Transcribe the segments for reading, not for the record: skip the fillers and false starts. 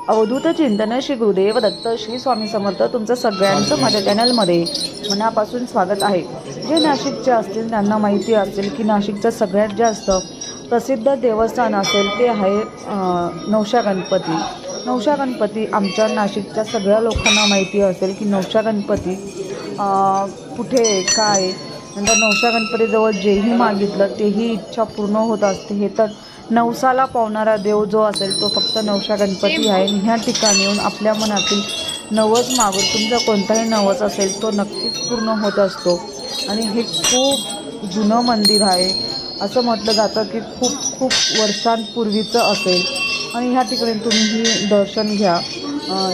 अवधूत चिंतन श्री गुरुदेव दत्त श्री स्वामी समर्थ तुमचं सगळ्यांचं माझ्या चॅनलमध्ये मनापासून स्वागत आहे. जे नाशिकचे असतील त्यांना माहिती असेल की नाशिकचं सगळ्यात जास्त प्रसिद्ध देवस्थान असेल ते आहे नवशा गणपती. नवशा गणपती आमच्या नाशिकच्या सगळ्या लोकांना माहिती असेल की नवशा गणपती कुठे काय. नंतर नवशा गणपतीजवळ जेही मागितलं तेही इच्छा पूर्ण होत असते. हे तर नवसाला पावणारा देव जो असेल तो फक्त नवशा गणपती आहे. ह्या ठिकाणी येऊन आपल्या मनातील नवस मागून तुमचा कोणताही नवस असेल तो नक्कीच पूर्ण होत असतो. आणि हे खूप जुनं मंदिर आहे. असं म्हटलं जातं की खूप खूप वर्षांपूर्वीचं असेल. आणि ह्या ठिकाणी तुम्हीही दर्शन घ्या.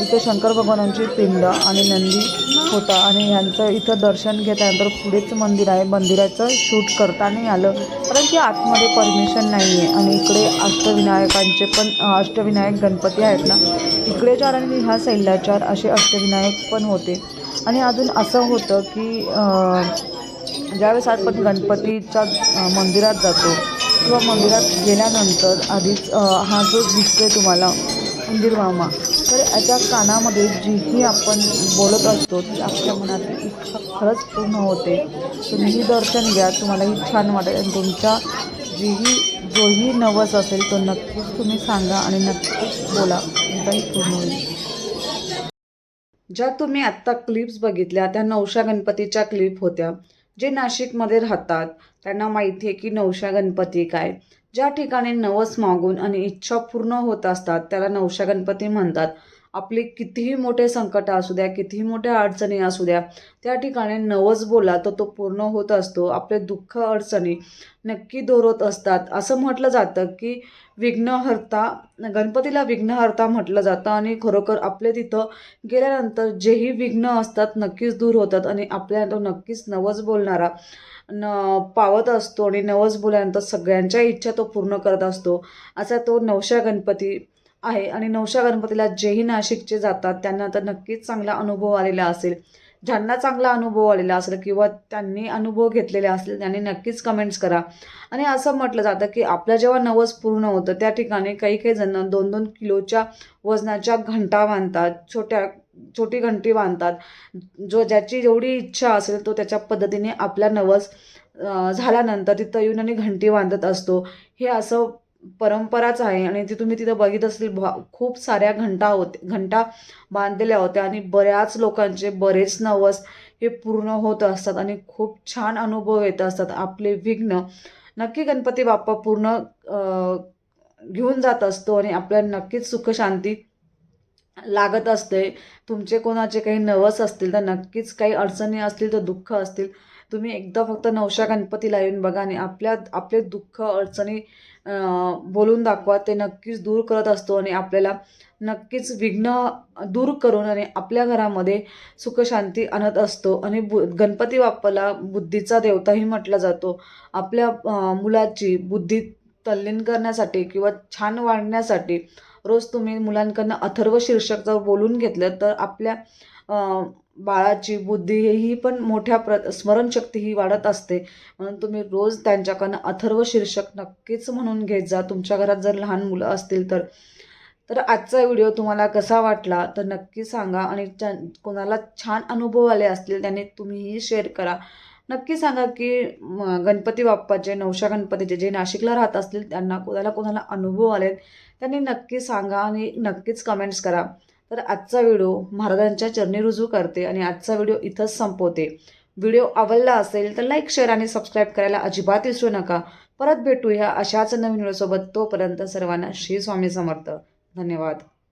इथे शंकर भगवानांची पिंड आणि नंदी होता आणि ह्यांचं इथं दर्शन घेतल्यानंतर पुढेच मंदिर आहे. मंदिराचं शूट करता नाही आलं कारण की आतमध्ये परमिशन नाही आहे. आणि इकडे अष्टविनायकांचे पण अष्टविनायक गणपती आहेत ना, इकडे 4 आणि ह्या साईडला 4 असे अष्टविनायक पण होते. आणि अजून असं होतं की ज्यावेळेस आपण गणपतीच्या मंदिरात जातो किंवा मंदिरात गेल्यानंतर आधीच हा जो दिसतोय तुम्हाला उंदीर मामा, तर याच्या कानामध्ये जीही आपण बोलत असतो ती आपल्या मनातली इच्छा खरंच पूर्ण होते. तुम्हीही दर्शन घ्या, तुम्हालाही छान वाटेल आणि तुमच्या जोही नवस असेल तो नक्कीच तुम्ही सांगा आणि नक्कीच बोला, तुमचाही पूर्ण होईल. ज्या तुम्ही आत्ता क्लिप्स बघितल्या त्या नवशा गणपतीच्या क्लिप होत्या. जे नाशिकमध्ये राहतात त्यांना माहिती आहे की नवशा गणपती काय. ज्या ठिकाणी नवस मागून आणि इच्छा पूर्ण होत असतात त्याला नवशा गणपती म्हणतात. आपले कितीही मोठे संकट असू द्या, कितीही मोठ्या अडचणी असू द्या, त्या ठिकाणी नवस बोला तर तो पूर्ण होत असतो. आपले दुःख अडचणी नक्की दूर होत असतात. असं म्हटलं जातं की विघ्नहर्ता, गणपतीला विघ्नहर्ता म्हटलं जातं. आणि खरोखर आपले तिथं गेल्यानंतर जेही विघ्न असतात नक्कीच दूर होतात आणि आपल्याला तो नक्कीच नवस बोलणारा पावत असतो. आणि नवस बोलल्यानंतर सगळ्यांच्या इच्छा तो पूर्ण करत असतो. असा तो नवशा गणपती आहे. आणि नवशा गणपतीला जेही नाशिकचे जातात त्यांना तर नक्कीच चांगला अनुभव आलेला असेल. ज्यांना चांगला अनुभव आलेला असेल किंवा त्यांनी अनुभव घेतलेले असतील त्यांनी नक्कीच कमेंट्स करा. आणि असं म्हटलं जातं की आपलं जेव्हा नवस पूर्ण होतं त्या ठिकाणी काही काही जण 2-2 किलोच्या वजनाच्या घंटा बांधतात, छोटी घंटी बांधतात. ज्याची जेवढी इच्छा असेल तो त्याच्या पद्धतीने आपला नवस झाल्यानंतर तिथं येऊन आणि घंटी बांधत असतो. हे असं परंपराच आहे. आणि ती तुम्ही तिथं बघित असेल खूप साऱ्या घंटा बांधलेल्या होत्या आणि बऱ्याच लोकांचे बरेच नवस हे पूर्ण होत असतात आणि खूप छान अनुभव येत असतात. आपले विघ्न नक्की गणपती बाप्पा पूर्ण घेऊन जात असतो आणि आपल्याला नक्कीच सुखशांती लागत असते. तुमचे कोणाचे काही नवस असतील तर नक्कीच काही अडचणी असतील तर दुःख असतील, तुम्ही एकदा फक्त नवशा गणपतीला येऊन बघा आणि आपले दुःख अडचणी बोलून दाखवा. ते नक्कीच दूर करत असतो आणि आपल्याला नक्कीच विघ्न दूर करून आणि आपल्या घरामध्ये सुखशांती आणत असतो. आणि गणपती बाप्पाला बुद्धीचा देवताही म्हटला जातो. आपल्या मुलाची बुद्धी तल्लीन करण्यासाठी किंवा छान वाढण्यासाठी रोज तुम्ही मुलांकडनं अथर्व शीर्षक जर बोलून घेतलं तर आपल्या बाळाची बुद्धी ही पण मोठ्या स्मरणशक्ती ही वाढत असते. म्हणून तुम्ही रोज त्यांच्याकडनं अथर्व शीर्षक नक्कीच म्हणून घेत जा, तुमच्या घरात जर लहान मुलं असतील तर. तर आजचा व्हिडिओ तुम्हाला कसा वाटला तर नक्की सांगा. आणि कोणाला छान अनुभव आले असतील त्यांनी तुम्हीही शेअर करा. नक्की सांगा की गणपती बाप्पाचे, नवशा गणपतीचे जे नाशिकला राहत असतील त्यांना कोणाला अनुभव आलेत त्यांनी नक्की सांगा आणि नक्कीच कमेंट्स करा. तर आजचा व्हिडिओ महाराजांच्या चरणी रुजू करते आणि आजचा व्हिडिओ इथंच संपवते. व्हिडिओ आवडला असेल तर लाईक, शेअर आणि सबस्क्राईब करायला अजिबात विसरू नका. परत भेटूया अशाच नवीन व्हिडिओसोबत. तोपर्यंत सर्वांना श्री स्वामी समर्थ. धन्यवाद.